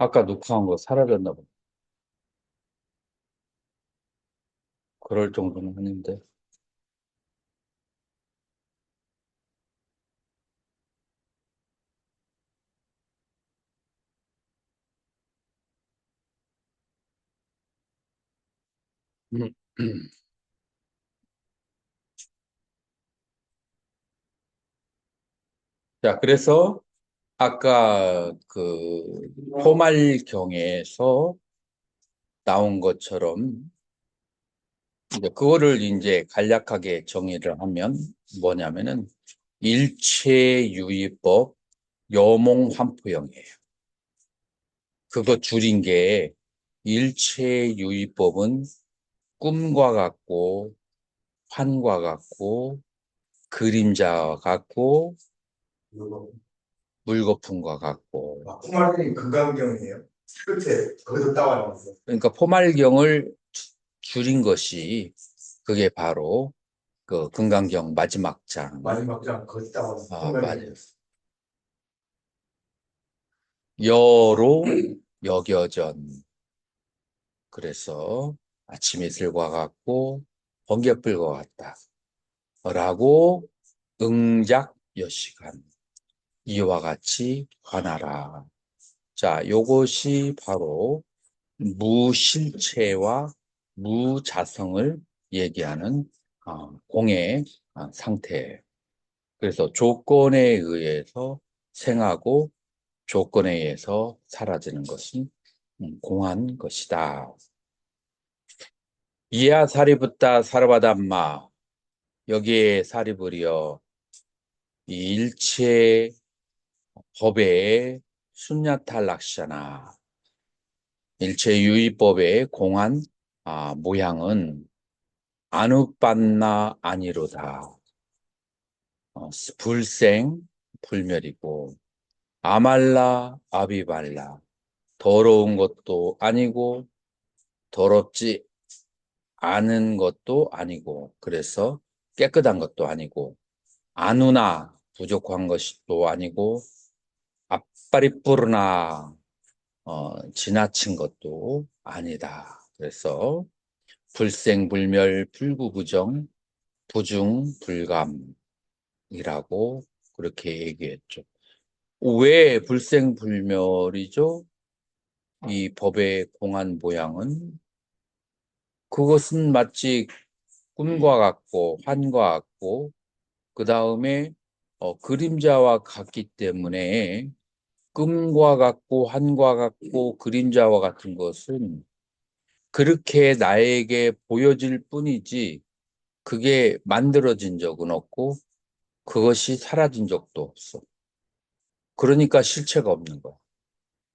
아까 녹화한 거 사라졌나 보다. 그럴 정도는 아닌데. 음. 자, 그래서 아까 그 포말경에서 나온 것처럼 이제 그거를 이제 간략하게 정의를 하면 뭐냐면은 일체유의법 여몽환포형이에요. 그거 줄인 게 일체유의법은 꿈과 같고 환과 같고 그림자와 같고 물거품과 같고. 포말이 금강경이에요. 끝에 거기서 따와 나왔어. 그러니까 포말경을 줄인 것이 그게 바로 그 금강경 마지막 장. 마지막 장 거기서 따와 나왔어. 포말경이. 맞아요. 여로 여겨전. 그래서 아침 이슬과 같고 번갯불과 같다. 라고 응작 여시간. 이와 같이 관하라. 자, 요것이 바로 무실체와 무자성을 얘기하는 공의 상태예요. 그래서 조건에 의해서 생하고 조건에 의해서 사라지는 것은 공한 것이다. 이야 사리붓다 사르바담마. 여기에 사리불이여 이 일체 법의 순야탈락샤나, 일체 유의법의 공한 모양은 아누빤나 아니로다. 불생 불멸이고 아말라 아비발라, 더러운 것도 아니고 더럽지 않은 것도 아니고, 그래서 깨끗한 것도 아니고, 아누나 부족한 것도 아니고, 앞바리뿌르나 지나친 것도 아니다. 그래서 불생불멸 불구부정 부중불감이라고 그렇게 얘기했죠. 왜 불생불멸이죠? 이 법의 공한 모양은 그것은 마치 꿈과 같고 환과 같고 그 다음에 그림자와 같기 때문에 꿈과 같고 환과 같고 그림자와 같은 것은 그렇게 나에게 보여질 뿐이지 그게 만들어진 적은 없고 그것이 사라진 적도 없어. 그러니까 실체가 없는 거야.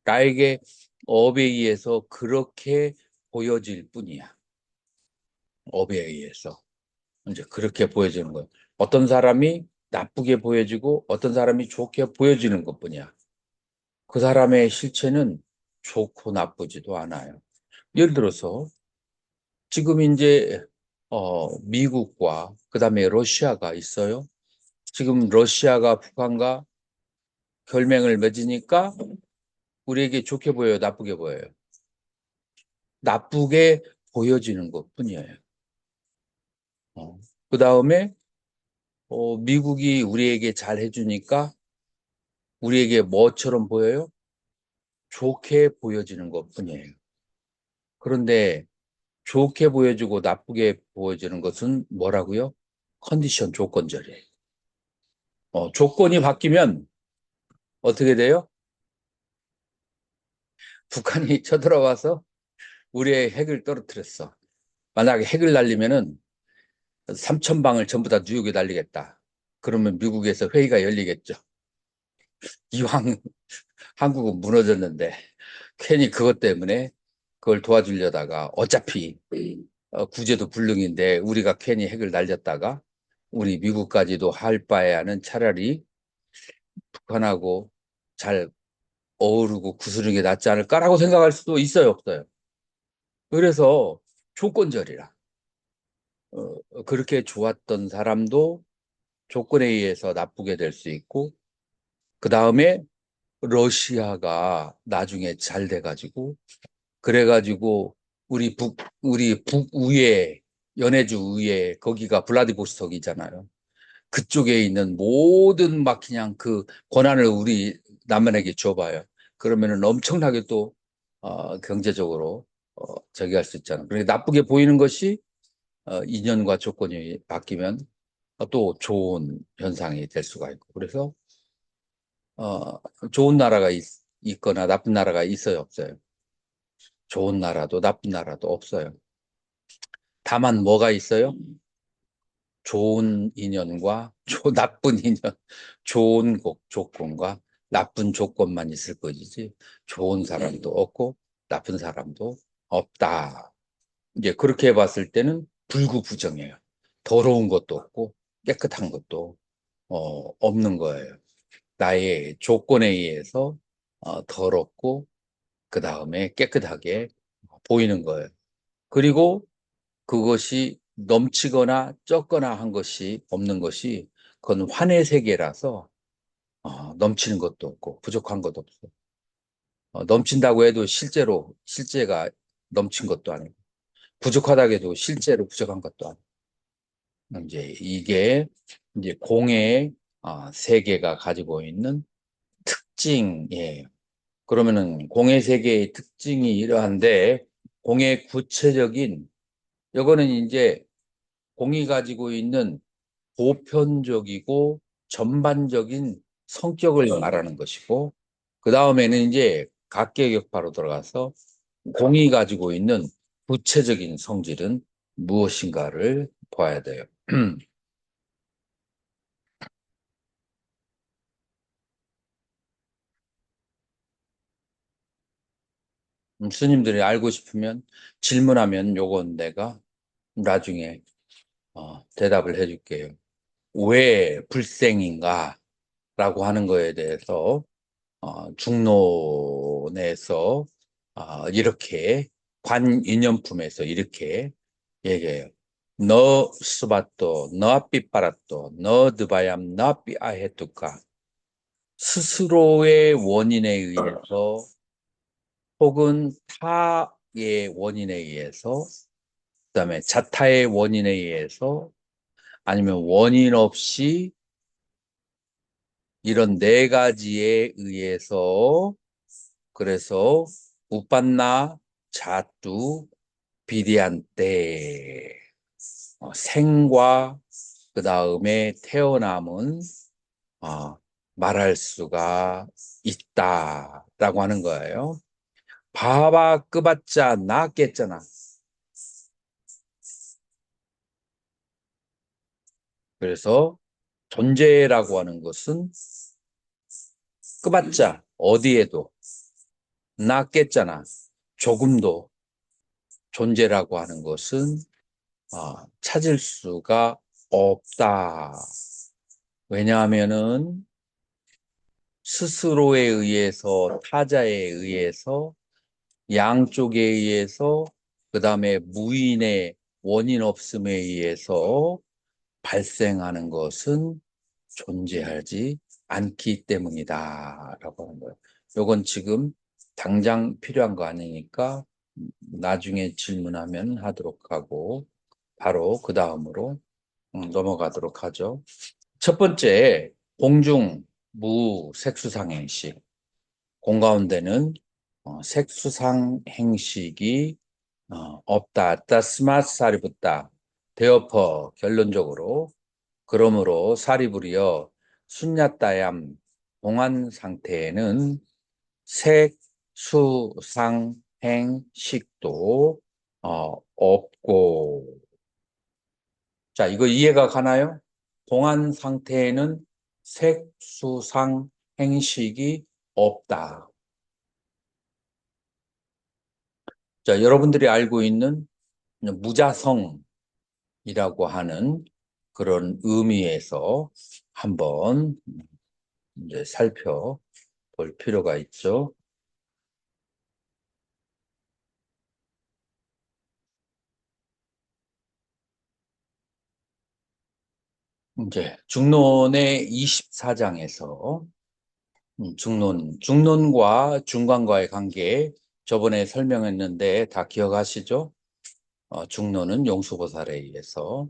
나에게 업에 의해서 그렇게 보여질 뿐이야. 업에 의해서. 이제 그렇게 보여지는 거야. 어떤 사람이 나쁘게 보여지고 어떤 사람이 좋게 보여지는 것뿐이야. 그 사람의 실체는 좋고 나쁘지도 않아요. 예를 들어서 지금 이제 미국과 그다음에 러시아가 있어요. 지금 러시아가 북한과 결맹을 맺으니까 우리에게 좋게 보여요, 나쁘게 보여요? 나쁘게 보여지는 것뿐이에요. 그다음에 미국이 우리에게 잘 해주니까 우리에게 뭐처럼 보여요? 좋게 보여지는 것뿐이에요. 그런데 좋게 보여주고 나쁘게 보여지는 것은 뭐라고요? 컨디션 조건절이에요. 조건이 바뀌면 어떻게 돼요? 북한이 쳐들어와서 우리의 핵을 떨어뜨렸어. 만약에 핵을 날리면은 3,000방을 전부 다 뉴욕에 날리겠다. 그러면 미국에서 회의가 열리겠죠. 이왕 한국은 무너졌는데 괜히 그것 때문에 그걸 도와주려다가 어차피 구제도 불능인데 우리가 괜히 핵을 날렸다가 우리 미국까지도 할 바에야는 차라리 북한하고 잘 어우르고 구스르는 게 낫지 않을까라고 생각할 수도 있어요, 없어요? 그래서 조건절이라. 그렇게 좋았던 사람도 조건에 의해서 나쁘게 될 수 있고, 그 다음에 러시아가 나중에 잘 돼가지고, 그래가지고, 우리 북위에, 연해주 위에, 거기가 블라디보스톡이잖아요. 그쪽에 있는 모든 막 그냥 그 권한을 우리 남한에게 줘봐요. 그러면은 엄청나게 또, 경제적으로, 저기 할 수 있잖아요. 그러니까 나쁘게 보이는 것이, 인연과 조건이 바뀌면 또 좋은 현상이 될 수가 있고. 그래서, 어, 좋은 나라가 있거나 나쁜 나라가 있어요, 없어요? 좋은 나라도 나쁜 나라도 없어요. 다만 뭐가 있어요? 좋은 인연과 나쁜 인연, 좋은 조건과 나쁜 조건만 있을 것이지 좋은 사람도 없고 나쁜 사람도 없다. 이제 그렇게 봤을 때는 불구부정해요. 더러운 것도 없고 깨끗한 것도 없는 거예요. 나의 조건에 의해서 더럽고 그 다음에 깨끗하게 보이는 거예요. 그리고 그것이 넘치거나 적거나 한 것이 없는 것이 그건 환의 세계라서 넘치는 것도 없고 부족한 것도 없어. 넘친다고 해도 실제가 넘친 것도 아니고 부족하다고 해도 실제로 부족한 것도 아니고 이제 이게 이제 공의 세계가 가지고 있는 특징이에요. 그러면은 공의 세계의 특징이 이러한데 공의 구체적인 이거는 이제 공이 가지고 있는 보편적이고 전반적인 성격을 말하는 것이고 그 다음에는 이제 각계격파로 들어가서 공이 가지고 있는 구체적인 성질은 무엇인가를 봐야 돼요. 스님들이 알고 싶으면 질문하면 요건 내가 나중에 대답을 해줄게요. 왜 불생인가? 라고 하는 거에 대해서 중론에서 이렇게 관인연품에서 이렇게 얘기해요. 너 스바또, 너 아삐빠라또, 너 드바얌, 너 아삐아헤뚜까. 스스로의 원인에 의해서 혹은 타의 원인에 의해서 그다음에 자타의 원인에 의해서 아니면 원인 없이 이런 네 가지에 의해서 그래서 우빤나 자투 비리한테 생과 그 다음에 태어남은 어, 말할 수가 있다라고 하는 거예요. 바바 끄봤자 나겠잖아. 그래서 존재라고 하는 것은 끄봤자 어디에도 나겠잖아. 조금도 존재라고 하는 것은 찾을 수가 없다. 왜냐하면은 스스로에 의해서, 타자에 의해서, 양쪽에 의해서, 그 다음에 무인의 원인 없음에 의해서 발생하는 것은 존재하지 않기 때문이다. 라고 하는 거예요. 요건 지금 당장 필요한 거 아니니까 나중에 질문하면 하도록 하고, 바로 그 다음으로 넘어가도록 하죠. 첫 번째, 공중 무색수상 행식. 공 가운데는 색수상 행식이 없다. 따스마스 사리붓다. 되어퍼 결론적으로 그러므로 사리불이여 순야따얌 공한 상태에는 색수상 행식도 없고 자, 이거 이해가 가나요? 동한 상태에는 색수상 행식이 없다. 자, 여러분들이 알고 있는 무자성이라고 하는 그런 의미에서 한번 이제 살펴볼 필요가 있죠. 이제 중론의 24장에서 중론과 중간과의 관계 저번에 설명했는데 다 기억하시죠? 중론은 용수보살에 의해서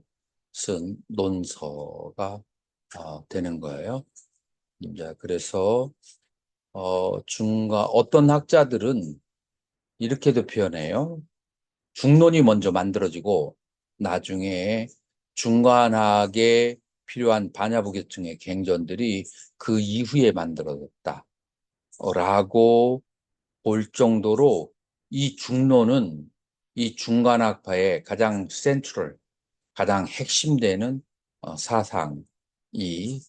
쓴 논서가 되는 거예요. 이제 그래서 어떤 학자들은 이렇게도 표현해요. 중론이 먼저 만들어지고 나중에 중간학에 필요한 반야부계층의 갱전들이 그 이후에 만들어졌다. 라고 볼 정도로 이 중론은 이 중간학파의 가장 센트럴, 가장 핵심되는 사상이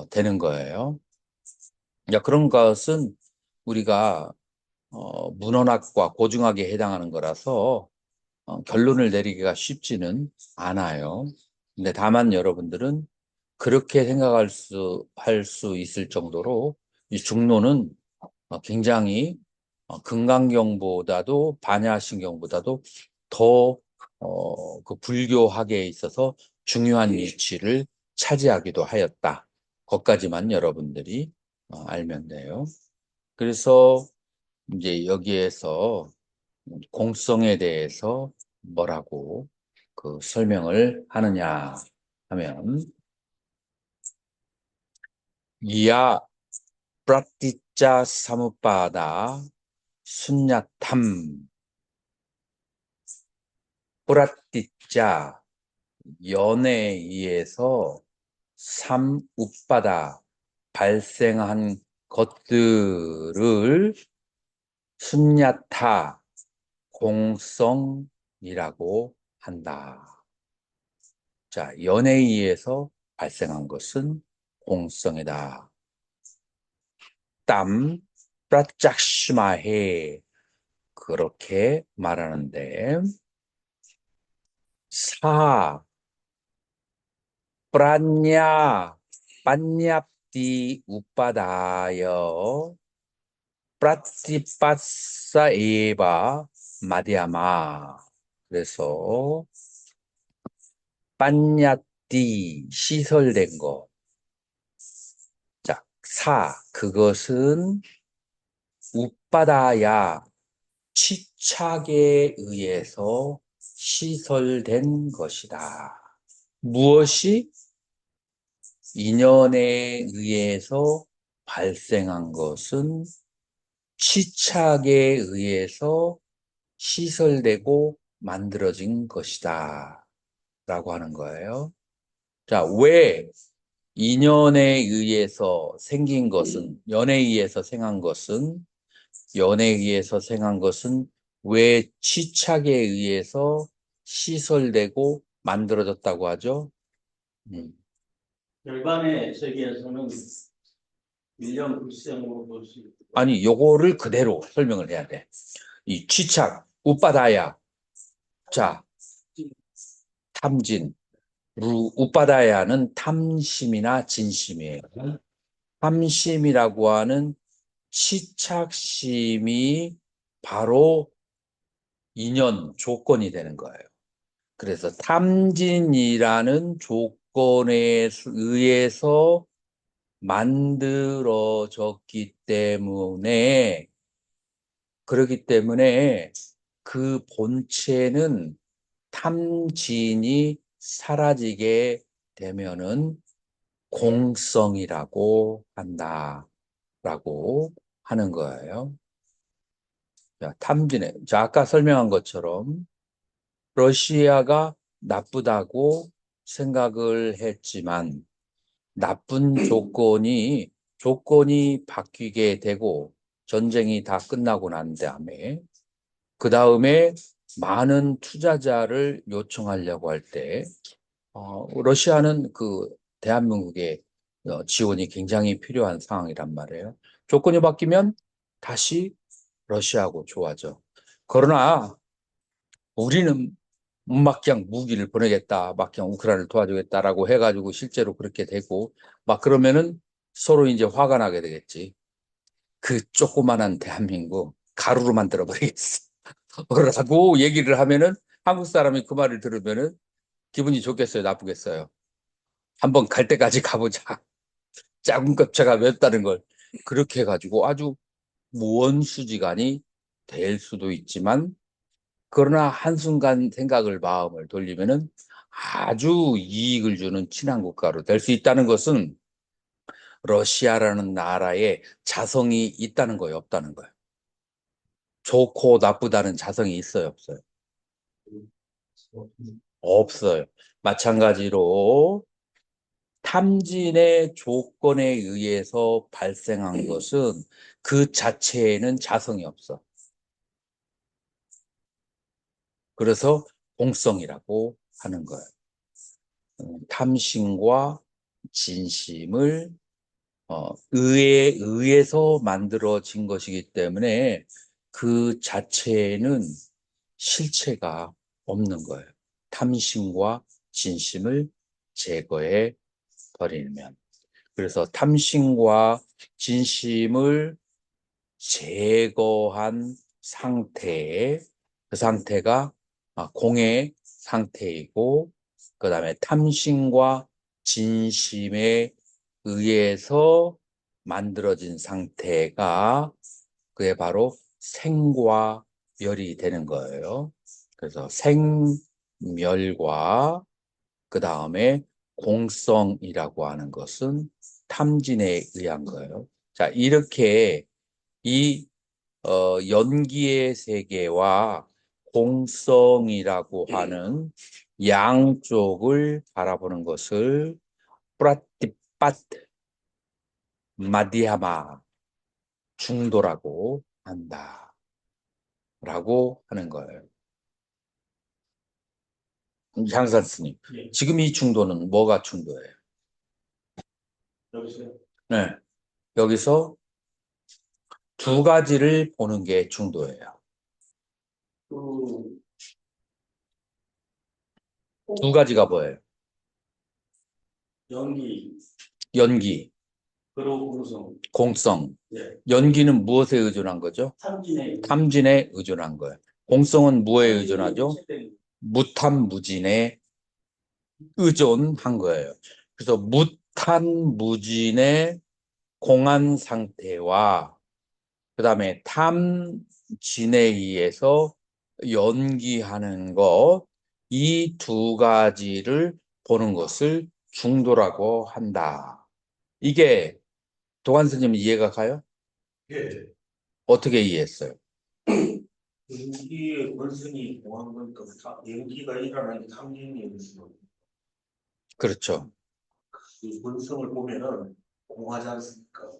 되는 거예요. 그런 것은 우리가 문헌학과 고중학에 해당하는 거라서 결론을 내리기가 쉽지는 않아요. 근데 다만 여러분들은 그렇게 할 수 있을 정도로 이 중론은 굉장히 금강경보다도 반야신경보다도 더 그 불교학에 있어서 중요한 위치를 차지하기도 하였다. 것까지만 여러분들이 알면 돼요. 그래서 이제 여기에서 공성에 대해서 뭐라고 그 설명을 하느냐 하면 이야 프라티짜 사무빠다 순야탐 프라티짜 연에 의해서 삼우빠다 발생한 것들을 순야타 공성이라고 한다. 자, 연에 의해서 발생한 것은 공성이다. 땀, 프라짝시마해 그렇게 말하는데 사, 프라냐, 빠냐띠 우빠다여 프라티빠사 에바 마디아마 그래서 빠냐띠 시설된 거. 자, 그것은 우빠다야 치착에 의해서 시설된 것이다. 무엇이? 인연에 의해서 발생한 것은 치착에 의해서 시설되고 만들어진 것이다. 라고 하는 거예요. 자, 왜 인연에 의해서 생긴 것은, 연에 의해서 생한 것은 왜 치착에 의해서 시설되고 만들어졌다고 하죠? 절반의 세계에서는 일념 불생으로 볼 수 있고. 아니, 요거를 그대로 설명을 해야 돼. 이 치착, 우빠다야. 자, 탐진. 우빠다야는 탐심이나 진심이에요. 탐심이라고 하는 치착심이 바로 인연, 조건이 되는 거예요. 그래서 탐진이라는 조건에 의해서 만들어졌기 때문에, 그렇기 때문에 그 본체는 탐진이 사라지게 되면은 공성이라고 한다라고 하는 거예요. 자, 자, 아까 설명한 것처럼 러시아가 나쁘다고 생각을 했지만 나쁜 조건이 바뀌게 되고 전쟁이 다 끝나고 난 다음에 그 다음에 많은 투자자를 요청하려고 할 때 러시아는 그 대한민국의 지원이 굉장히 필요한 상황이란 말이에요. 조건이 바뀌면 다시 러시아하고 좋아져. 그러나 우리는 막 그냥 무기를 보내겠다, 막 그냥 우크라이나를 도와주겠다라고 해가지고 실제로 그렇게 되고 막 그러면은 서로 이제 화가 나게 되겠지. 그 조그만한 대한민국 가루로 만들어 버리겠어. 라고 얘기를 하면은 한국 사람이 그 말을 들으면은 기분이 좋겠어요, 나쁘겠어요? 한번 갈 때까지 가보자. 작은 껍체가 맵다는 걸. 그렇게 해가지고 아주 무언수지간이 될 수도 있지만, 그러나 한순간 마음을 돌리면은 아주 이익을 주는 친한 국가로 될 수 있다는 것은 러시아라는 나라에 자성이 있다는 거예요, 없다는 거예요? 좋고 나쁘다는 자성이 있어요, 없어요? 없어요. 마찬가지로 탐진의 조건에 의해서 발생한 것은 그 자체에는 자성이 없어. 그래서 공성이라고 하는 거예요. 탐심과 진심을 의에 의해서 만들어진 것이기 때문에 그 자체에는 실체가 없는 거예요. 탐심과 진심을 제거해 버리면. 그래서 탐심과 진심을 제거한 상태에, 그 상태가 공의 상태이고, 그 다음에 탐심과 진심에 의해서 만들어진 상태가 그게 바로 생과 멸이 되는 거예요. 그래서 생멸과 그 다음에 공성이라고 하는 것은 탐진에 의한 거예요. 자, 이렇게 이 연기의 세계와 공성이라고 하는 양쪽을 바라보는 것을 프라티파트 마디하마 중도라고 한다라고 하는 거예요. 장산 스님, 예. 지금 이 중도는 뭐가 중도예요? 여보세요. 네, 여기서 두 가지를 보는 게 중도예요. 그 두 가지가 뭐예요? 연기, 연기, 그리고 공성, 공성. 예, 연기는 무엇에 의존한 거죠? 탐진의 탐진에 의존한 거예요. 공성은 뭐에 의존하죠? 탐진의 무탐무진에 의존한 거예요. 그래서 무탐무진의 공한 상태와 그 다음에 탐진에 의해서 연기하는 것, 이 두 가지를 보는 것을 중도라고 한다. 이게 도관 스님 이해가 가요? 예. 어떻게 이해했어요? 연기의 원성이 공한 거니까 연기가 일어나는 탐진이 있어요. 그렇죠. 그 원성을 보면은 공하지 않습니까?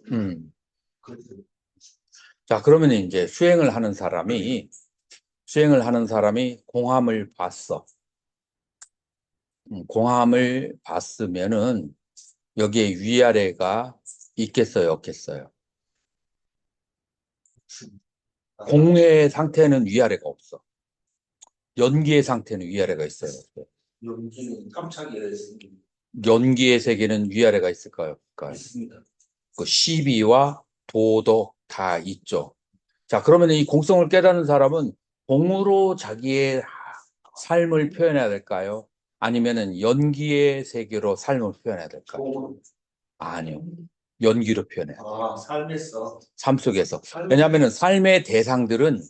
그래서 자, 그러면 이제 수행을 하는 사람이 공함을 봤어. 공함을 봤으면은 여기에 위아래가 있겠어요, 없겠어요? 공의 상태는 위아래가 없어. 연기의 상태는 위아래가 있어요, 없어요? 연기는 깜짝이야 있습니다. 연기의 세계는 위아래가 있을까요, 없을까요? 있습니다. 그 시비와 도덕 다 있죠. 자, 그러면 이 공성을 깨닫는 사람은 공으로 자기의 삶을 표현해야 될까요? 아니면은 연기의 세계로 삶을 표현해야 될까요? 공은 아니요. 연기로 표현해요. 삶에서 삶 속에서. 왜냐하면 삶의 대상들은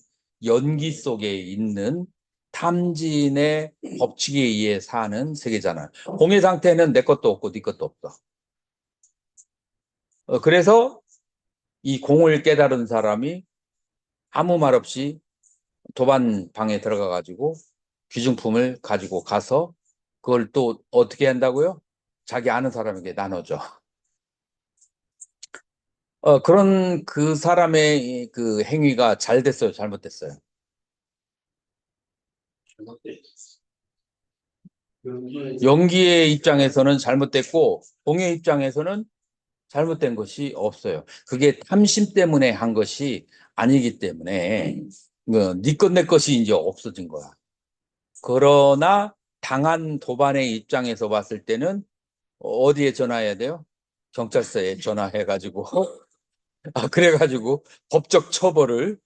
연기 속에 있는 탐진의 법칙에 의해 사는 세계잖아요. 공의 상태는 내 것도 없고 네 것도 없어. 그래서 이 공을 깨달은 사람이 아무 말 없이 도반 방에 들어가 가지고 귀중품을 가지고 가서 그걸 또 어떻게 한다고요? 자기 아는 사람에게 나눠줘. 그런 그 사람의 그 행위가 잘 됐어요, 잘못됐어요? 연기의 입장에서는 잘못됐고 공의 입장에서는 잘못된 것이 없어요. 그게 탐심 때문에 한 것이 아니기 때문에 네 것 내 것이 이제 없어진 거야. 그러나 당한 도반의 입장에서 봤을 때는 어디에 전화해야 돼요? 경찰서에 전화해가지고 그래가지고 법적 처벌을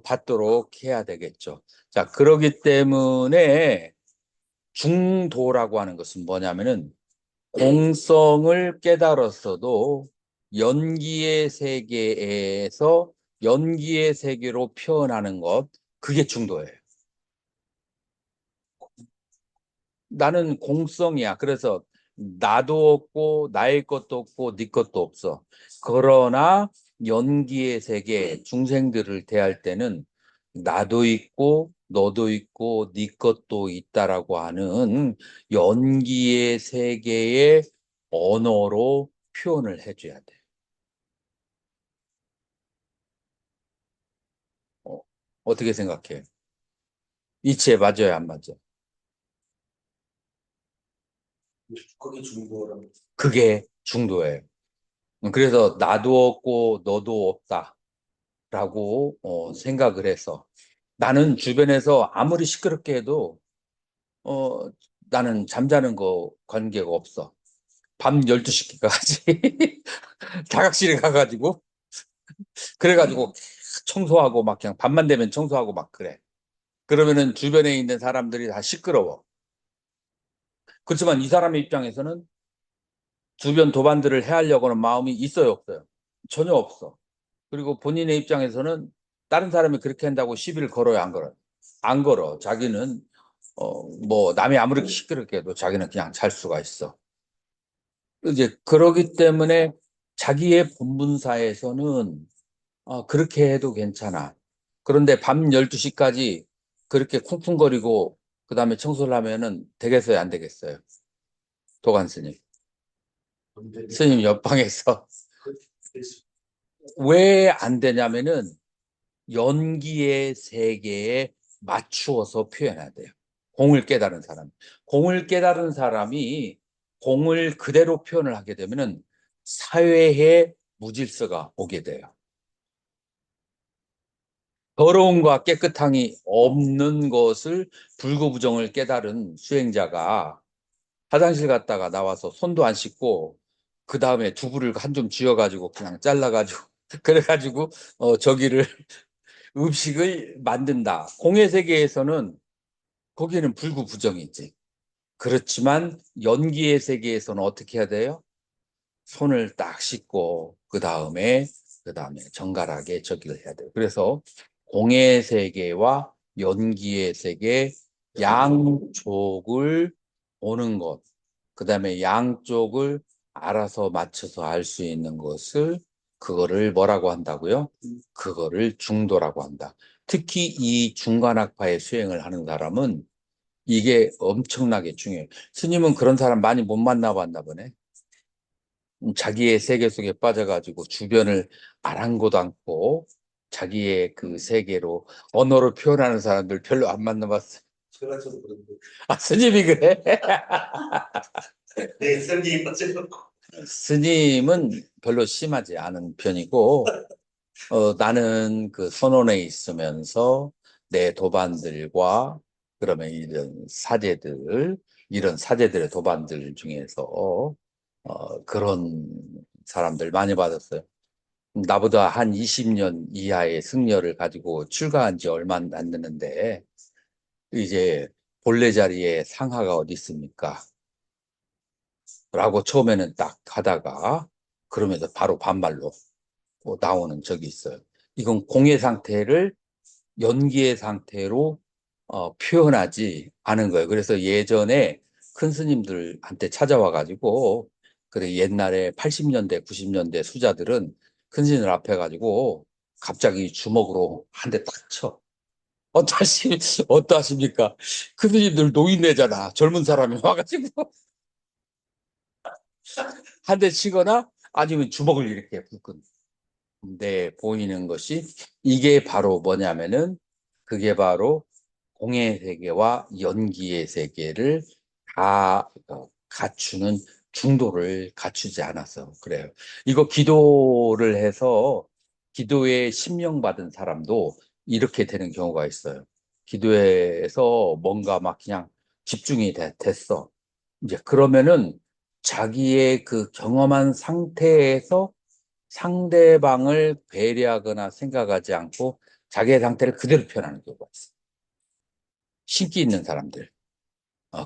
받도록 해야 되겠죠. 자, 그러기 때문에 중도라고 하는 것은 뭐냐면은 공성을 깨달았어도 연기의 세계에서 연기의 세계로 표현하는 것, 그게 중도예요. 나는 공성이야. 그래서 나도 없고 나의 것도 없고 네 것도 없어. 그러나 연기의 세계 중생들을 대할 때는 나도 있고 너도 있고 네 것도 있다라고 하는 연기의 세계의 언어로 표현을 해줘야 돼. 어, 어떻게 생각해? 이치에 맞아요, 안 맞아? 그게 중도라고. 그게 중도예요. 그래서 나도 없고 너도 없다라고 생각을 해서 나는 주변에서 아무리 시끄럽게 해도 어, 나는 잠자는 거 관계가 없어. 밤 12시까지 다각실에 가가지고 그래가지고 청소하고 막 그냥 밤만 되면 청소하고 막 그래. 그러면은 주변에 있는 사람들이 다 시끄러워. 그렇지만 이 사람의 입장에서는 주변 도반들을 해하려고 하는 마음이 있어요, 없어요? 전혀 없어. 그리고 본인의 입장에서는 다른 사람이 그렇게 한다고 시비를 걸어요, 안 걸어요? 안 걸어. 자기는 뭐 남이 아무리 시끄럽게 해도 자기는 그냥 잘 수가 있어. 이제 그러기 때문에 자기의 본분사에서는 그렇게 해도 괜찮아. 그런데 밤 12시까지 그렇게 쿵쿵거리고 그다음에 청소를 하면은 되겠어요, 안 되겠어요? 도관 스님. 스님 옆방에서 왜 안 되냐면은 연기의 세계에 맞추어서 표현해야 돼요. 공을 깨달은 사람. 공을 깨달은 사람이 공을 그대로 표현을 하게 되면은 사회에 무질서가 오게 돼요. 더러움과 깨끗함이 없는 것을 불구부정을 깨달은 수행자가 화장실 갔다가 나와서 손도 안 씻고 그 다음에 두부를 한 좀 쥐어가지고 그냥 잘라가지고 그래가지고 저기를 음식을 만든다. 공의 세계에서는 거기에는 불구부정이지. 그렇지만 연기의 세계에서는 어떻게 해야 돼요? 손을 딱 씻고 그 다음에 정갈하게 저기를 해야 돼요. 그래서 공의 세계와 연기의 세계 양쪽을 보는 것, 그다음에 양쪽을 알아서 맞춰서 알 수 있는 것을 그거를 뭐라고 한다고요? 그거를 중도라고 한다. 특히 이 중간학파의 수행을 하는 사람은 이게 엄청나게 중요해요. 스님은 그런 사람 많이 못 만나봤나 보네. 자기의 세계 속에 빠져가지고 주변을 아랑곳 않고 자기의 그 세계로 언어로 표현하는 사람들 별로 안 만나봤어. 제가 저도 그런데. 스님이 그래? 네, 선생님 맞아요. 스님은 별로 심하지 않은 편이고, 나는 그 선원에 있으면서 내 도반들과 그러면 이런 사제들의 도반들 중에서 그런 사람들 많이 받았어요. 나보다 한 20년 이하의 승려를 가지고 출가한 지 얼마 안 됐는데, 이제 본래 자리에 상하가 어디 있습니까? 라고 처음에는 딱 하다가, 그러면서 바로 반말로 나오는 적이 있어요. 이건 공의 상태를 연기의 상태로 표현하지 않은 거예요. 그래서 예전에 큰 스님들한테 찾아와가지고, 그래 옛날에 80년대, 90년대 수자들은 큰 스님들 앞에 가지고 갑자기 주먹으로 한 대 딱 쳐. 어떠시, 어떠하십니까? 큰 스님들 노인네잖아. 젊은 사람이 와가지고 한 대 치거나 아니면 주먹을 이렇게 불끈 보이는 것이 이게 바로 뭐냐면은 그게 바로 공의 세계와 연기의 세계를 다 갖추는 중도를 갖추지 않아서 그래요. 이거 기도를 해서 기도에 심령받은 사람도 이렇게 되는 경우가 있어요. 기도에서 뭔가 막 그냥 집중이 됐어. 이제 그러면은 자기의 그 경험한 상태에서 상대방을 배려하거나 생각하지 않고 자기의 상태를 그대로 표현하는 경우가 있어요. 신기 있는 사람들.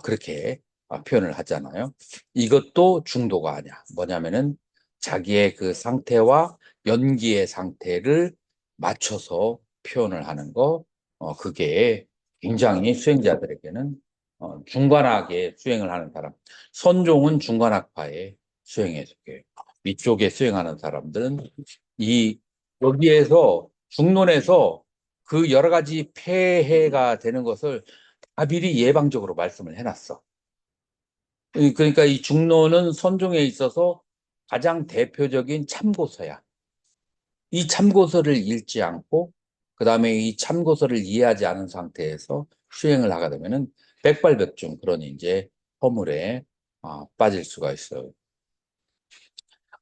그렇게 표현을 하잖아요. 이것도 중도가 아니야. 뭐냐면은 자기의 그 상태와 연기의 상태를 맞춰서 표현을 하는 거, 그게 굉장히 수행자들에게는 중관악에 수행을 하는 사람, 선종은 중관악파에 수행에 속해요. 위쪽에 수행하는 사람들은 이 여기에서 중론에서 그 여러 가지 폐해가 되는 것을 다 미리 예방적으로 말씀을 해놨어. 그러니까 이 중론은 선종에 있어서 가장 대표적인 참고서야. 이 참고서를 읽지 않고 그 다음에 이 참고서를 이해하지 않은 상태에서 수행을 하게 되면은 백발백중 그런 이제 허물에 빠질 수가 있어요.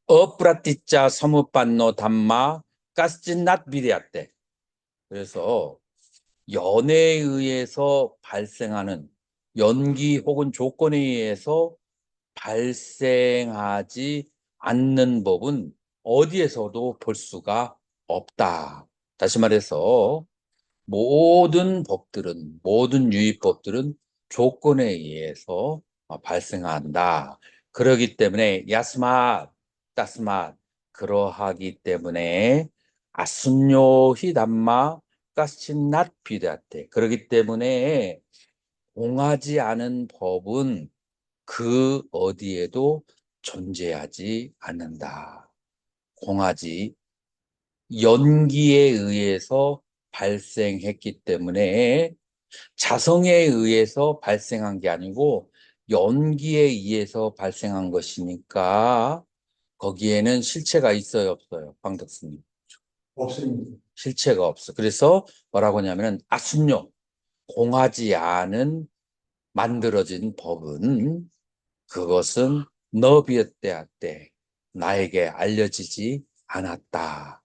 어프라티자 서무반노 담마 가스진낫 비리아떼. 그래서 연애에 의해서 발생하는 연기 혹은 조건에 의해서 발생하지 않는 법은 어디에서도 볼 수가 없다. 다시 말해서 모든 법들은, 모든 유의법들은 조건에 의해서 발생한다. 그러기 때문에 야스마, 따스마, 그러하기 때문에 아순요히 담마 까신낫 비다테. 그러기 때문에 공하지 않은 법은 그 어디에도 존재하지 않는다. 공하지 연기에 의해서 발생했기 때문에 자성에 의해서 발생한 게 아니고 연기에 의해서 발생한 것이니까 거기에는 실체가 있어요, 없어요? 황덕스님. 없습니다. 실체가 없어. 그래서 뭐라고 하냐면은 아순요, 공하지 않은 만들어진 법은 그것은 너비었대한테 나에게 알려지지 않았다.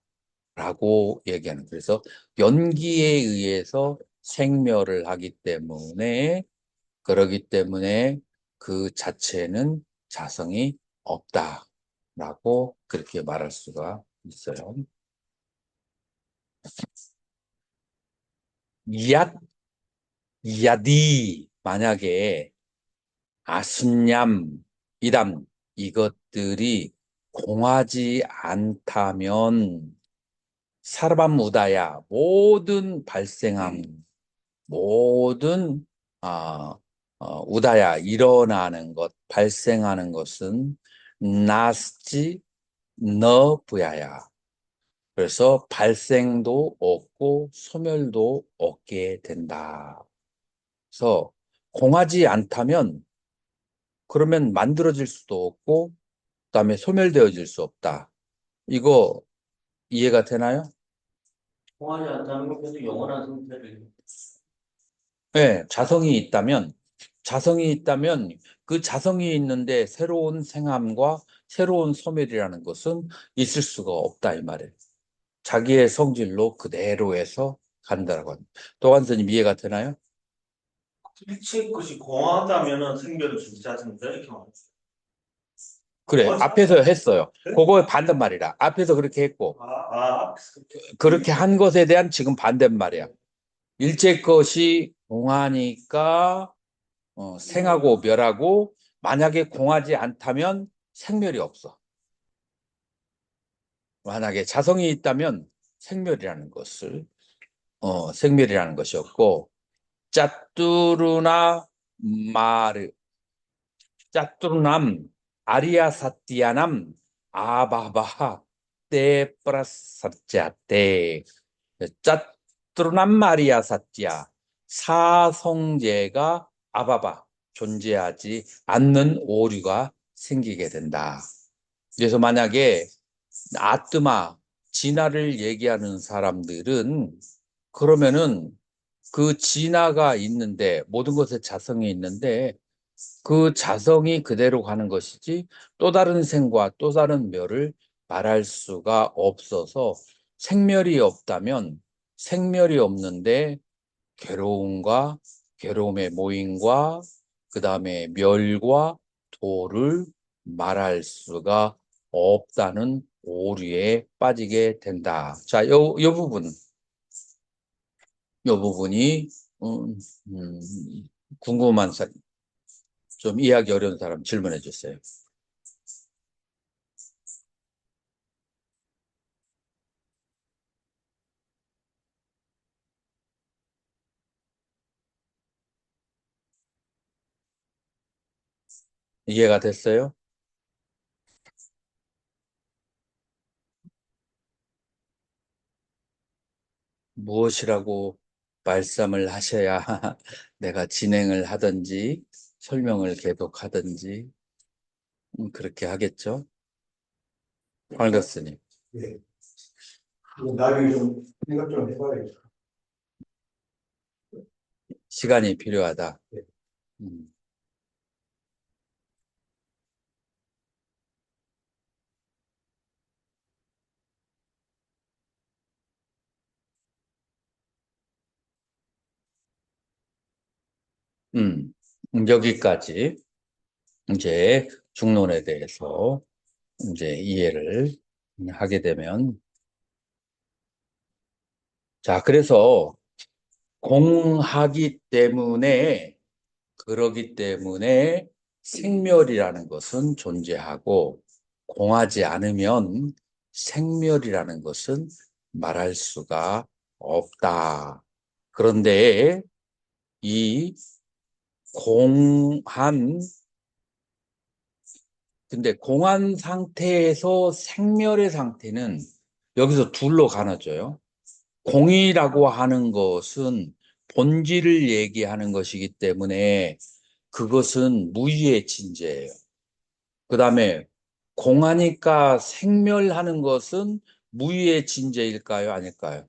라고 얘기하는. 그래서 연기에 의해서 생멸을 하기 때문에, 그러기 때문에 그 자체는 자성이 없다. 라고 그렇게 말할 수가 있어요. 얏, 야디. 만약에 아순얌, 이람, 이것들이 공하지 않다면 사르반무다야 모든 발생함, 모든 우다야 일어나는 것, 발생하는 것은 나스지 너 부야야. 그래서 발생도 없고 소멸도 없게 된다. 그래서 공하지 않다면 그러면 만들어질 수도 없고 그다음에 소멸되어질 수 없다. 이거 이해가 되나요? 통하지 않다는 건 계속 영원한 상태를. 네, 자성이 있다면 그 자성이 있는데 새로운 생함과 새로운 소멸이라는 것은 있을 수가 없다 이 말이에요. 자기의 성질로 그대로 해서 간다라고 합니다. 도관 스님 이해가 되나요? 일체 것이 공하다면은 생멸을 존재하는데 이렇게 말했어요. 그래, 앞에서 했어요. 그거의 반대말이라. 앞에서 그렇게 했고 그렇게 한 것에 대한 지금 반대말이야. 일체 것이 공하니까 생하고 멸하고 만약에 공하지 않다면 생멸이 없어. 만약에 자성이 있다면 생멸이라는 것을 생멸이라는 것이 없고 짜뚜루나 마르 짜뚜루남 아리아사띠아남 아바바하 때 플러스사짜때 짜뚜루남 마리아사띠아 사성제가 아바바 존재하지 않는 오류가 생기게 된다. 그래서 만약에 아뜨마, 진화를 얘기하는 사람들은 그러면은 그 진화가 있는데 모든 것에 자성이 있는데 그 자성이 그대로 가는 것이지 또 다른 생과 또 다른 멸을 말할 수가 없어서 생멸이 없다면 생멸이 없는데 괴로움과 괴로움의 모임과 그 다음에 멸과 도를 말할 수가 없다는 오류에 빠지게 된다. 자, 요 부분이 궁금한 사람, 좀 이해하기 어려운 사람 질문해 주세요. 이해가 됐어요? 무엇이라고 말씀을 하셔야 내가 진행을 하든지 설명을 계속 하든지 그렇게 하겠죠? 황 교수님. 예. 이거 나중에 좀 생각 좀 해봐야겠다. 시간이 필요하다. 네. 음. 음. 여기까지 이제 중론에 대해서 이제 이해를 하게 되면, 자, 그래서 공하기 때문에, 그러기 때문에 생멸이라는 것은 존재하고, 공하지 않으면 생멸이라는 것은 말할 수가 없다. 그런데 이 공한, 근데 공한 상태에서 생멸의 상태는 여기서 둘로 가눠져요. 공이라고 하는 것은 본질을 얘기하는 것이기 때문에 그것은 무의의 진재예요. 그 다음에 공하니까 생멸하는 것은 무의의 진재일까요? 아닐까요?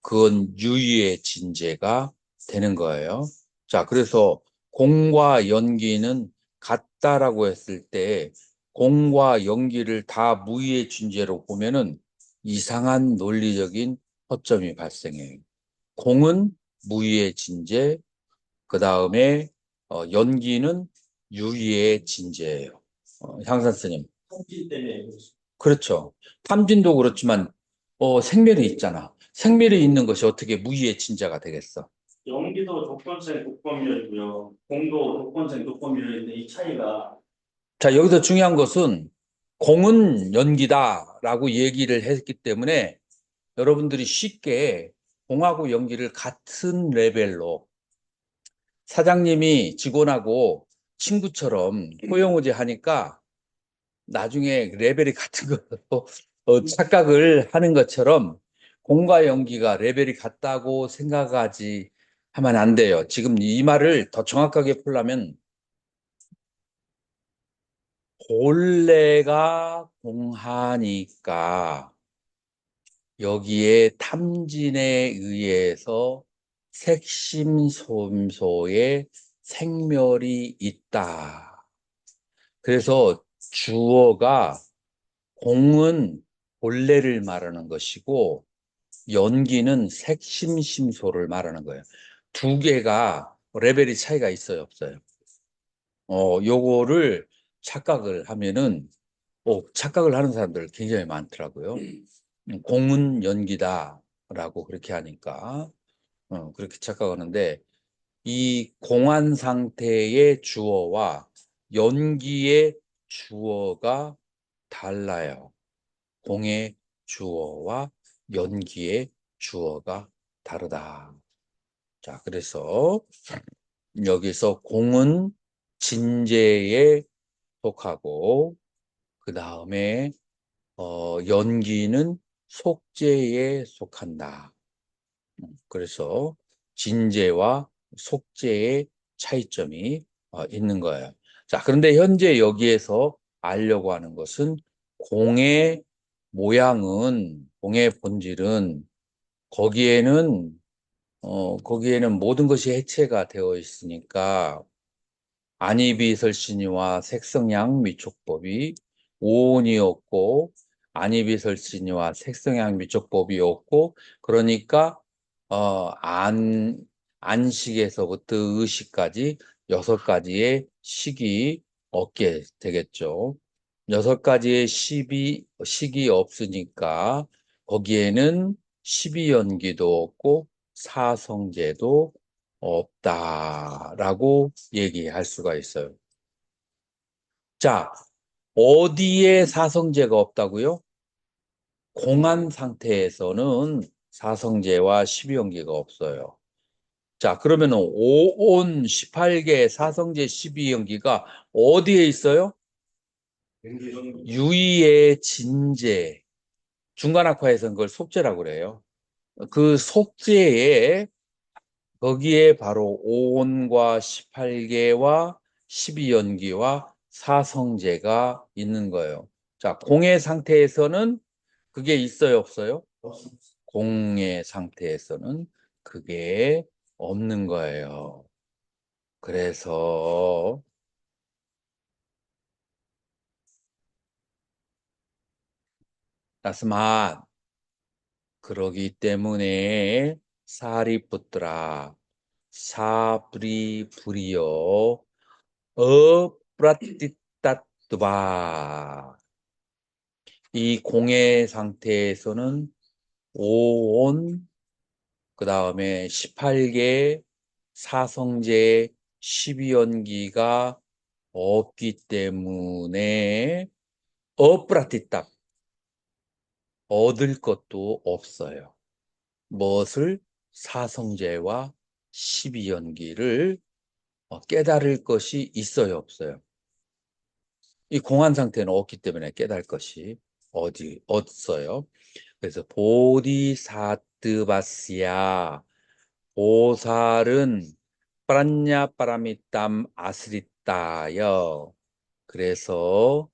그건 유의의 진재가 되는 거예요. 자, 그래서 공과 연기는 같다라고 했을 때 공과 연기를 다 무의의 진재로 보면은 이상한 논리적인 허점이 발생해요. 공은 무의의 진재, 그 다음에 연기는 유의의 진재예요. 향산 스님. 통지 때문에 그렇습니다. 그렇죠. 탐진도 그렇지만 생멸이 있잖아. 생멸이 있는 것이 어떻게 무의의 진자가 되겠어? 연기도 조건생 독법률이고요. 공도 조건생 독법률인데 이 차이가 자, 여기서 중요한 것은 공은 연기다라고 얘기를 했기 때문에 여러분들이 쉽게 공하고 연기를 같은 레벨로 사장님이 직원하고 친구처럼 호영호제 하니까 나중에 레벨이 같은 걸로 착각을 하는 것처럼 공과 연기가 레벨이 같다고 생각하지 하면 안 돼요. 지금 이 말을 더 정확하게 풀려면 본래가 공하니까 여기에 탐진에 의해서 색심솜소의 생멸이 있다. 그래서 주어가 공은 본래를 말하는 것이고 연기는 색심심소를 말하는 거예요. 두 개가 레벨이 차이가 있어요, 없어요? 요거를 착각을 하면은 착각을 하는 사람들 굉장히 많더라고요. 공은 연기다라고 그렇게 하니까 그렇게 착각하는데 이 공한 상태의 주어와 연기의 주어가 달라요. 공의 주어와 연기의 주어가 다르다. 자, 그래서 여기서 공은 진재에 속하고 그 다음에 연기는 속재에 속한다. 그래서 진재와 속재의 차이점이 있는 거예요. 자, 그런데 현재 여기에서 알려고 하는 것은 공의 모양은, 공의 본질은 거기에는 모든 것이 해체가 되어 있으니까 안이비설신이와 색성양 미촉법이 오온이 없고 안이비설신이와 색성양 미촉법이 없고 그러니까 안식에서부터 의식까지 6가지의 식이 없게 되겠죠. 6가지의 식이 없으니까 거기에는 십이연기도 없고 사성제도 없다라고 얘기할 수가 있어요. 자, 어디에 사성제가 없다고요? 공한 상태에서는 사성제와 십이연기가 없어요. 자, 그러면 오온 18개 사성제 12연기가 어디에 있어요? 연기. 유의의 진재. 중간학화에서는 그걸 속재라고 그래요. 그 속재에 거기에 바로 오온과 18개와 12연기와 사성제가 있는 거예요. 자, 공의 상태에서는 그게 있어요, 없어요? 없습니다. 공의 상태에서는 그게 없는 거예요. 그래서 따스만 그러기 때문에 사리푸트라 사브리 불이요 어프라티따뚜바 이 공의 상태에서는 오온 그 다음에 18개 사성제 12연기가 없기 때문에 어프라티따 얻을 것도 없어요. 무엇을? 사성제와 12연기를 깨달을 것이 있어요, 없어요? 이 공한 상태는 없기 때문에 깨달을 것이 없어요. 그래서 보디사트바스야 보살은 프란냐파라미땀 아스리따여 그래서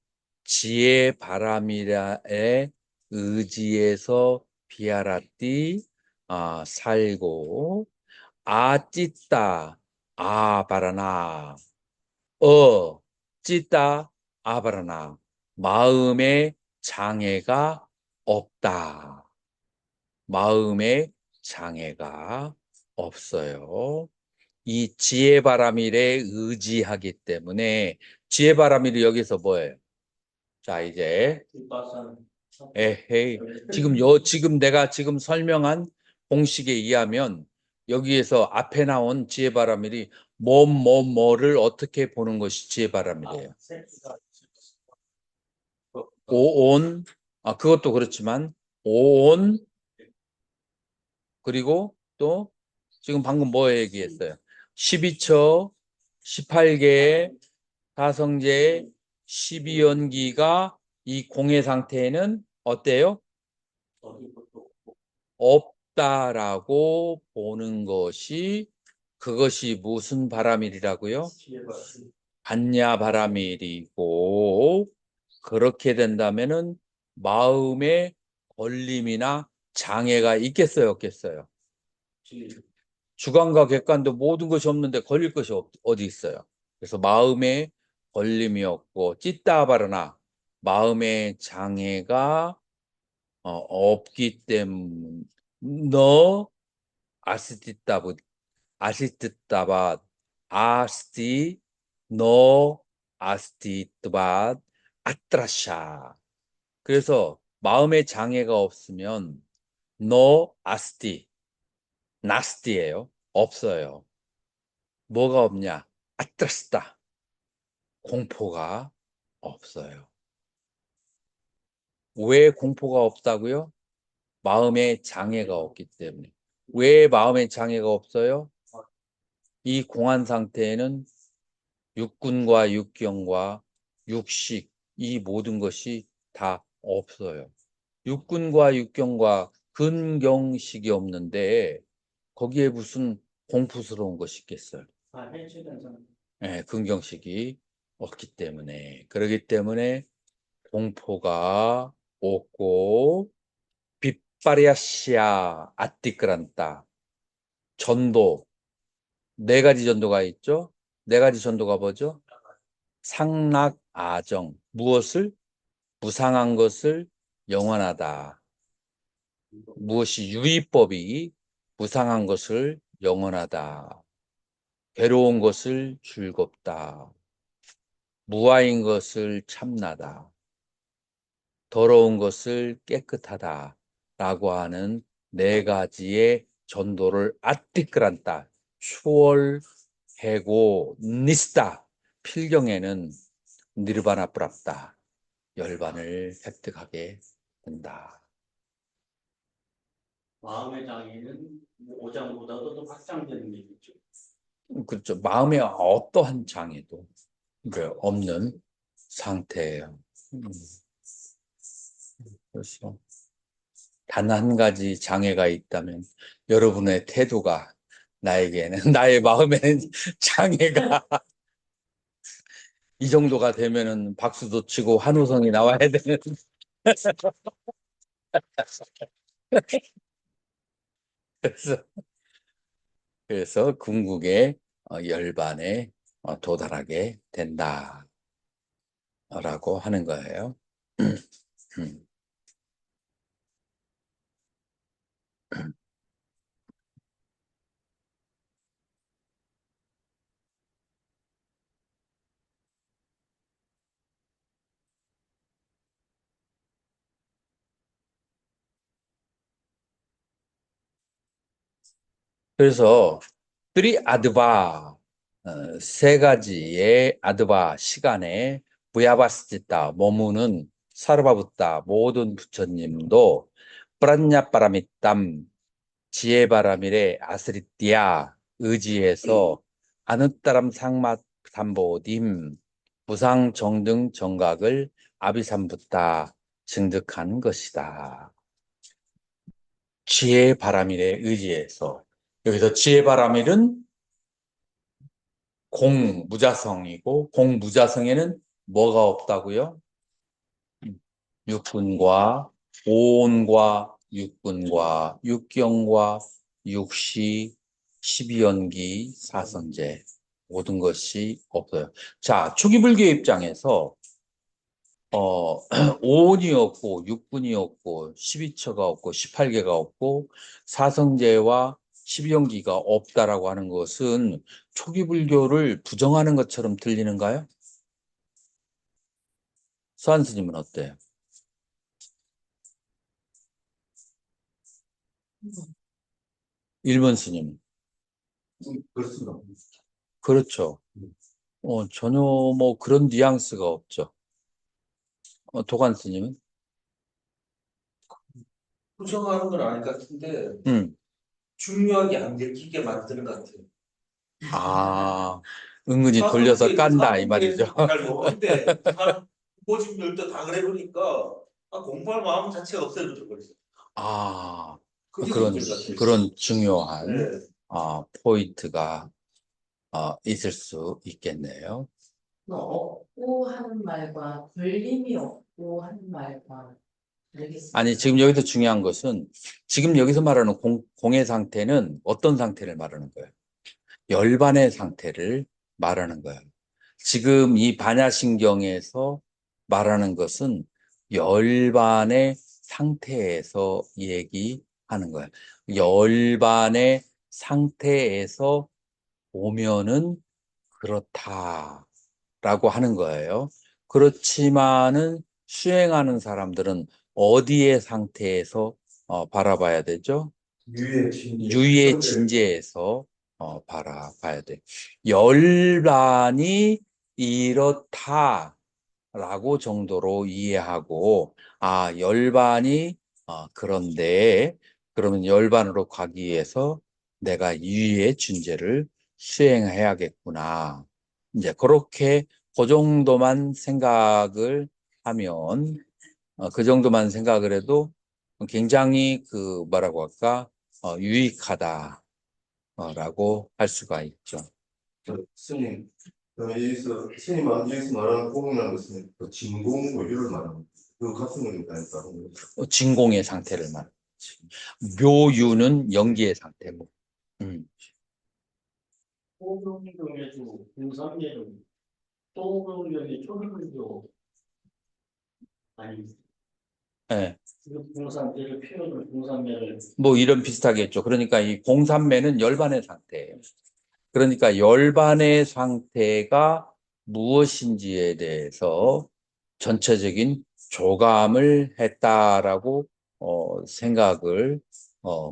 지혜 바람이라의 의지에서 비아라띠 살고 아찌따 아바라나 찌따 아바라나 마음의 장애가 없다. 마음의 장애가 없어요. 이 지혜바라밀에 의지하기 때문에 지혜바라밀이 여기서 뭐예요? 자, 이제 뒷바산. 에헤이 지금 내가 지금 설명한 공식에 의하면 여기에서 앞에 나온 지혜바라밀이 뭐를 어떻게 보는 것이 지혜바라밀이에요. 오온 그것도 그렇지만 오온 그리고 또 지금 방금 뭐 얘기했어요? 12처 18개 사성제 12연기가 이 공의 상태에는 어때요? 없다라고 보는 것이 그것이 무슨 바라밀이라고요? 반야 바라밀이고 그렇게 된다면은 마음에 걸림이나 장애가 있겠어요, 없겠어요? 주관과 객관도 모든 것이 없는데 걸릴 것이 어디 있어요? 그래서 마음에 걸림이 없고 찌따바르나 마음의 장애가 없기 때문에 너 아스티타브 아시트타바 아스티 너 아스티트바 아트라샤 그래서 마음의 장애가 없으면 너 아스티 나스티예요. 없어요. 뭐가 없냐? 아트라스다. 공포가 없어요. 왜 공포가 없다고요? 마음의 장애가 없기 때문에. 왜 마음의 장애가 없어요? 이 공한 상태에는 육군과 육경과 육식 이 모든 것이 다 없어요. 육군과 육경과 근경식이 없는데 거기에 무슨 공포스러운 것이 있겠어요? 네, 근경식이 없기 때문에 그렇기 때문에 공포가 없고 빗바리아시아 아띠끄란다 전도 네 가지 전도가 있죠. 네 가지 전도가 뭐죠? 상락 아정 무엇을 무상한 것을 영원하다. 무엇이 유의법이 무상한 것을 영원하다. 괴로운 것을 즐겁다. 무아인 것을 참나다. 더러운 것을 깨끗하다. 라고 하는 네 가지의 전도를 아띠끄란다. 추월해고 니스다. 필경에는 니르바나 프랍다. 열반을 획득하게 된다. 마음의 장애는 오장보다도 더 확장되는 얘기죠. 그렇죠. 마음의 어떠한 장애도 없는 상태예요. 그래서 단 한 가지 장애가 있다면 여러분의 태도가 나에게는 나의 마음에는 장애가 이 정도가 되면은 박수도 치고 환호성이 나와야 되는 그래서 궁극의 열반에 도달하게 된다라고 하는 거예요. 음. 그래서 트리아드바 세 가지의 아드바 시간에 부야바스지타 머무는 사르바붓다 모든 부처님도 프란냐빠라미땀 지혜바라밀의 아스리띠아 의지에서 아누따람 상맛 담보딤 무상 정등 정각을 아비삼붓다 증득한 것이다. 지혜바라밀의 의지에서 여기서 지혜바라밀은 공무자성이고 공무자성에는 뭐가 없다고요? 육군과 오온과 육군과 육경과 육시, 12연기, 사성제 모든 것이 없어요. 자, 초기불교의 입장에서 오온이 없고 육군이 없고 12처가 없고 18개가 없고 사성제와 12연기가 없다라고 하는 것은 초기불교를 부정하는 것처럼 들리는가요? 서한 스님은 어때요? 일본 스님. 그렇습니다. 그렇죠. 전혀 뭐 그런 뉘앙스가 없죠. 도관 스님은? 부정하는 건 아닐 것 같은데 음. 중요하게 안 들키게 만드는 것 같아요. 아, 은근히 돌려서 깐다, 이 말이죠. 잘 모르는데 한 고집들도 다 그래 보니까 공부할 마음 자체가 없어져 버렸어요. 아, 그게 그런, 문제인 것 같아요. 그런 중요한, 네. 포인트가, 있을 수 있겠네요. 없고 하는 말과 걸림이 없고 하는 말과 다르겠습니다. 아니, 지금 여기서 중요한 것은, 지금 여기서 말하는 공의 상태는 어떤 상태를 말하는 거예요? 열반의 상태를 말하는 거예요. 지금 이 반야신경에서 말하는 것은 열반의 상태에서 얘기하는 거예요. 열반의 상태에서 보면은 그렇다라고 하는 거예요. 그렇지만은 수행하는 사람들은 어디의 상태에서 바라봐야 되죠? 유의 진재에서 바라봐야 돼. 열반이 이렇다라고 정도로 이해하고, 열반이 그런데 그러면 열반으로 가기 위해서 내가 유의 진재를 수행해야겠구나. 이제 그렇게 그 정도만 생각을 하면 그 정도만 생각을 해도 굉장히 뭐라고 할까 유익하다. 라고 할 수가 있죠. 스님, 여기서 스님께서 말하는 공이라는 것은 그 진공 뭐 이런 말하는 그 같은 거니까. 진공의 상태를 말하는 거지. 묘유는 연기의 상태고. 호병경에도 공삼례는 호병경의 초기불교 아니 예. 공삼례를 표현을 공삼례를 뭐 이런 비슷하겠죠. 그러니까 이 공삼매는 열반의 상태예요. 그러니까 열반의 상태가 무엇인지에 대해서 전체적인 조감을 했다라고 생각을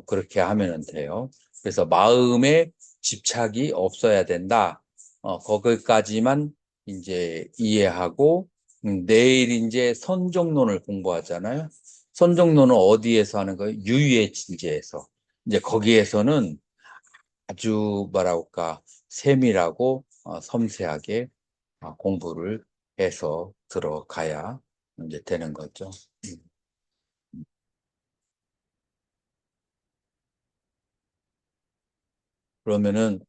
그렇게 하면 돼요. 그래서 마음에 집착이 없어야 된다. 거기까지만 이제 이해하고 내일 이제 선정론을 공부하잖아요. 선정론은 어디에서 하는 거예요? 유의의 진지에서. 이제 거기에서는 아주 뭐랄까 세밀하고 섬세하게 공부를 해서 들어가야 이제 되는 거죠. 그러면은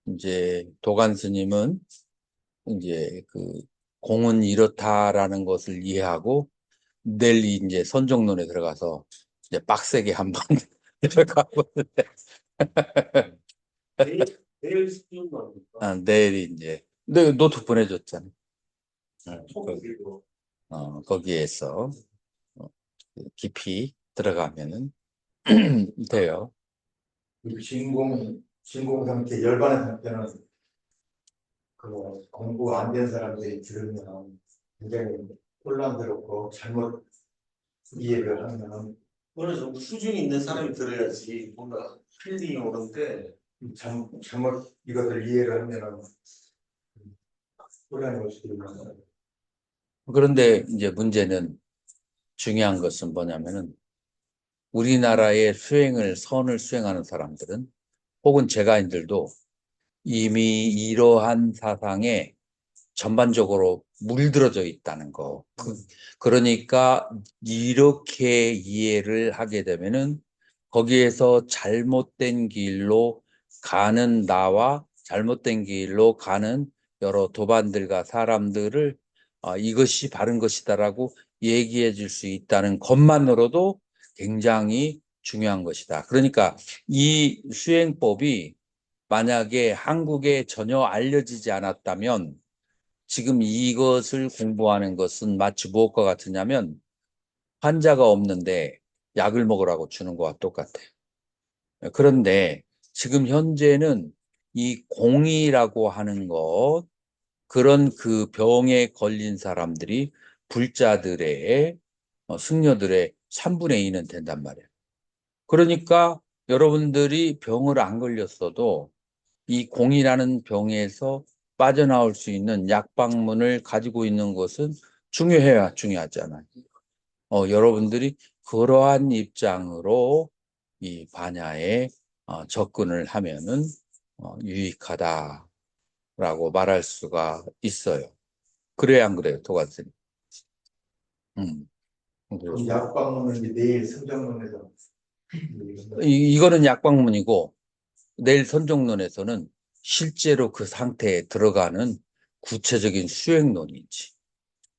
이제 도간 스님은 이제 그 공은 이렇다라는 것을 이해하고 내일 이제 선정론에 들어가서 이제 빡세게 한번 들어가 보는데 내일 시키는 거 아닙니까? 내일이 이제 내 노트 보내줬잖아. 속이고. 거기에서 깊이 들어가면은 돼요. 이 진공 상태, 열반의 상태는 그 공부 안 된 사람들이 들으면 굉장히 혼란스럽고 잘못 이해를 하면 그래서 수준이 있는 사람이 들어야지 뭔가 힐링이 오는데 잘못 이것을 이해를 하면 혼란이 올 수도 있는 거예요. 그런데 이제 문제는 중요한 것은 뭐냐면은 우리나라의 선을 수행하는 사람들은 혹은 제가인들도 이미 이러한 사상에 전반적으로 물들어져 있다는 거. 그러니까 이렇게 이해를 하게 되면은 거기에서 잘못된 길로 가는 나와 잘못된 길로 가는 여러 도반들과 사람들을 이것이 바른 것이다라고 얘기해 줄 수 있다는 것만으로도 굉장히 중요한 것이다. 그러니까 이 수행법이 만약에 한국에 전혀 알려지지 않았다면 지금 이것을 공부하는 것은 마치 무엇과 같으냐면 환자가 없는데 약을 먹으라고 주는 것과 똑같아요. 그런데 지금 현재는 이 공이라고 하는 것, 그런 그 병에 걸린 사람들이 불자들의, 승려들의 3분의 2는 된단 말이에요. 그러니까 여러분들이 병을 안 걸렸어도 이 공이라는 병에서 빠져나올 수 있는 약방문을 가지고 있는 것은 중요하잖아요. 여러분들이 그러한 입장으로 이 반야에 접근을 하면은 유익하다라고 말할 수가 있어요. 그래야 안 그래요, 도관스님? 이 약방문은 이제 내일 성경론에서 이거는 약방문이고 내일 선정론에서는 실제로 그 상태에 들어가는 구체적인 수행론이지.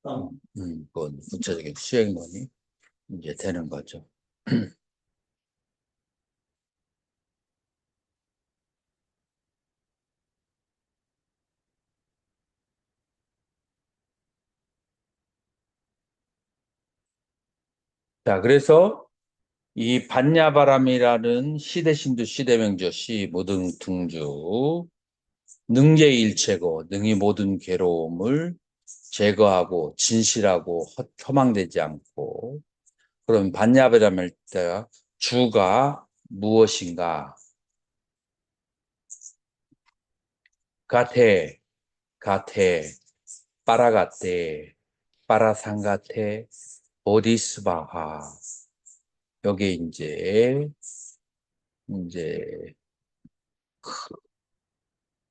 그건 구체적인 수행론이 이제 되는 거죠. 자, 그래서 이 반야바람이라는 시대신두 시대명조 시무등등주 능계일체고 능히 모든 괴로움을 제거하고 진실하고 허망되지 않고 그럼 반야바람일 때 주가 무엇인가? 가테, 가테, 빠라가테, 빠라상가테, 보디스바하. 여기 이제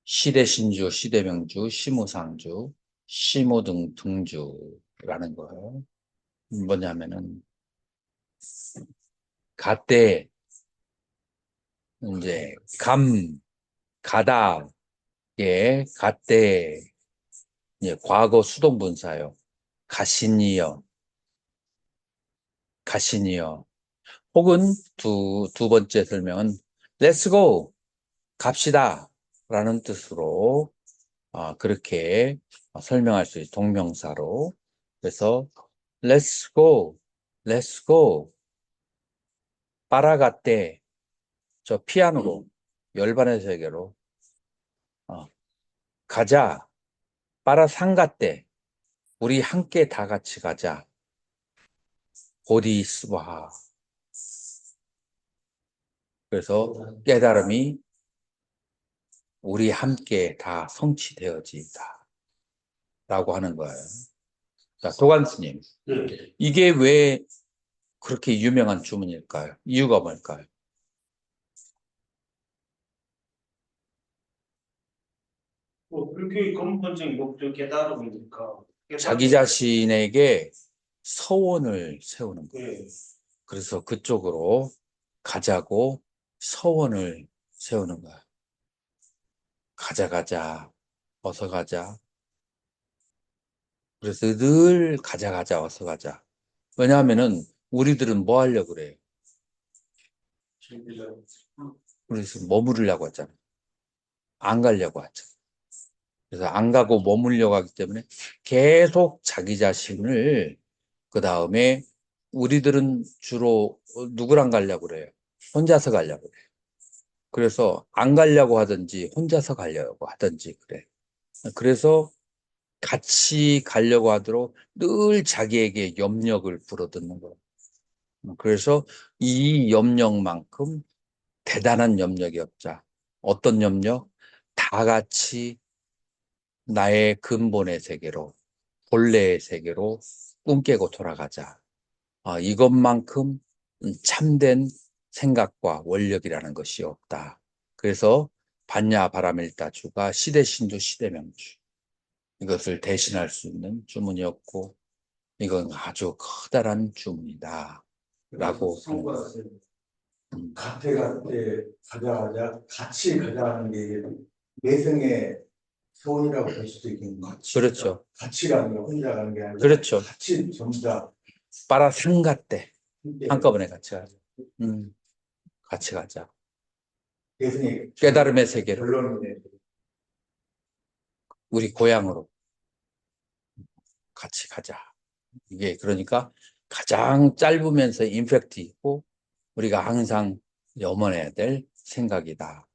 시대신주, 시대명주, 시무상주, 시무등등주라는 거예요. 뭐냐면은 가때 이제 가다 예 가때 예 과거 수동분사요. 가시니여 혹은 두 번째 설명은 Let's go 갑시다 라는 뜻으로 그렇게 설명할 수 있어요. 동명사로. 그래서 Let's go 빠라가떼 저 피아노로 열반의 세계로 가자 빠라상가떼 우리 함께 다 같이 가자 보디스바 그래서 깨달음이 우리 함께 다 성취되어진다 라고 하는 거예요. 자, 도관스님 네. 이게 왜 그렇게 유명한 주문일까요? 이유가 뭘까요? 불교의 근본적인 목적이 깨달음이니까. 자기 자신에게 서원을 세우는 거예요. 예. 그래서 그쪽으로 가자고 서원을 세우는 거야. 가자, 어서 가자. 그래서 늘 가자, 어서 가자. 왜냐하면은 우리들은 뭐 하려고 그래요? 그래서 머무르려고 하잖아. 안 가려고 하잖아. 그래서 안 가고 머물려고 하기 때문에 계속 자기 자신을, 그 다음에 우리들은 주로 누구랑 가려고 그래요? 혼자서 가려고 그래요. 그래서 안 가려고 하든지 혼자서 가려고 하든지 그래. 그래서 같이 가려고 하도록 늘 자기에게 염력을 불어넣는 거예요. 그래서 이 염력만큼 대단한 염력이 없자. 어떤 염력? 다 같이 나의 근본의 세계로, 본래의 세계로 꿈 깨고 돌아가자. 이것만큼 참된 생각과 원력이라는 것이 없다. 그래서 반야 바라밀다주가 시대신주 시대명주, 이것을 대신할 수 있는 주문이었고, 이건 아주 커다란 주문이다 라고 하는 거예요. 같이 가자, 같이 가자는 게 내성의 소원이라고 볼 수도 있겠네요. 그렇죠. 같이 가는 게 혼자 가는 게 아니라 그렇죠. 같이 전부 다 빠라상가 때 함께 한꺼번에 같이 가자. 같이 가자. 내성의 깨달음의 세계로, 결론이네. 우리 고향으로 같이 가자. 이게 그러니까 가장 짧으면서 임팩트 있고 우리가 항상 염원해야 될 생각이다.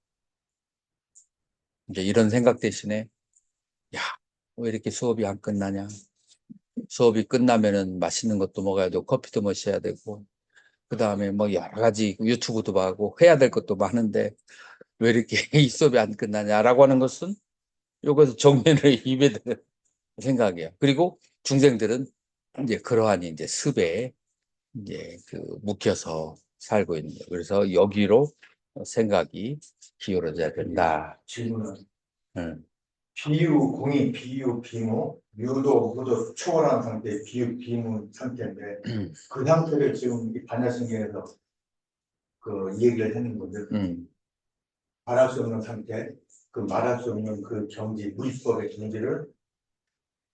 이제 이런 생각 대신에, 야, 왜 이렇게 수업이 안 끝나냐? 수업이 끝나면은 맛있는 것도 먹어야 되고 커피도 마셔야 되고, 그 다음에 뭐 여러 가지 유튜브도 봐고 해야 될 것도 많은데 왜 이렇게 이 수업이 안 끝나냐라고 하는 것은 요것은 정면을 입에 드는 생각이에요. 그리고 중생들은 이제 그러한 이제 습에 이제 그 묵혀서 살고 있는 거예요. 그래서 여기로 생각이 기울어져야 된다. 질문은 음. 비유, 공이 비유, 비무, 유도, 무도 초월한 상태, 비유, 비무 상태인데 그 상태를 지금 이 반야신경에서 그 얘기를 하는 건데 말할 수 없는 상태, 그 말할 수 없는 그 경지, 물리법의 경지를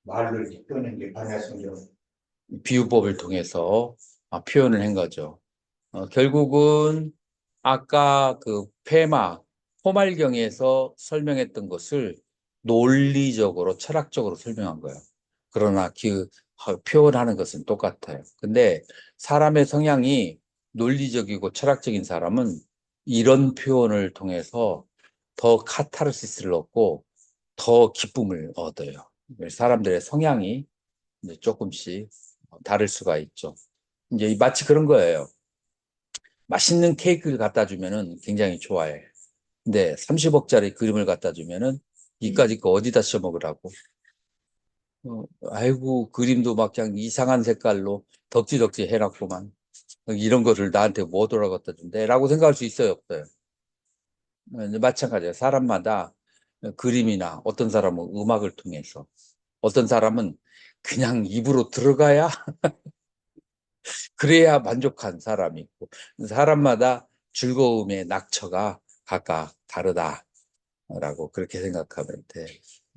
말로 이렇게 표현하는 게 반야신경. 비유법을 통해서 표현을 한 거죠. 결국은 아까 그 페마, 포말경에서 설명했던 것을 논리적으로, 철학적으로 설명한 거예요. 그러나 표현하는 것은 똑같아요. 근데 사람의 성향이 논리적이고 철학적인 사람은 이런 표현을 통해서 더 카타르시스를 얻고 더 기쁨을 얻어요. 사람들의 성향이 이제 조금씩 다를 수가 있죠. 이제 마치 그런 거예요. 맛있는 케이크를 갖다 주면은 굉장히 좋아해. 근데 30억짜리 그림을 갖다 주면은 이까짓 거 어디다 써 먹으라고. 아이고, 그림도 막 그냥 이상한 색깔로 덕지덕지 해놨구만. 이런 거를 나한테 뭐 돌아 갖다 준대? 라고 생각할 수 있어요, 없어요? 마찬가지예요. 사람마다 그림이나 어떤 사람은 음악을 통해서, 어떤 사람은 그냥 입으로 들어가야 그래야 만족한 사람이 있고, 사람마다 즐거움의 낙처가 각각 다르다라고 그렇게 생각하면 돼.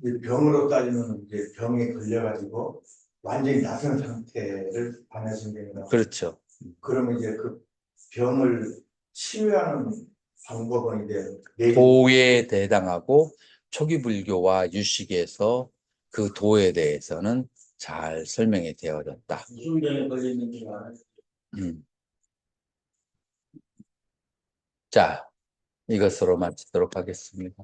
이 병으로 따지면 이제 병에 걸려가지고 완전히 낯선 상태를 반야신경이라고. 그렇죠. 그러면 이제 그 병을 치유하는 방법은 이제 도에 대당하고 초기 불교와 유식에서 그 도에 대해서는 잘 설명이 되어졌다. 무슨 병에 걸리는지 알아요. 음. 자, 이것으로 마치도록 하겠습니다.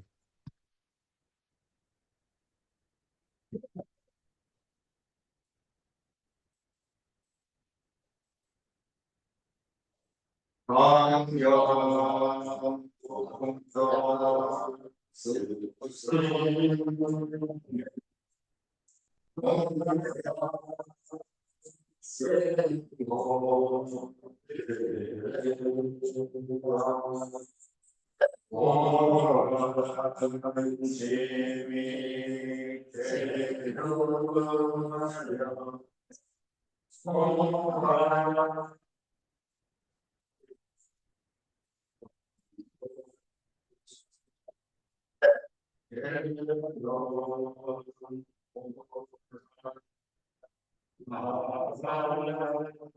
아,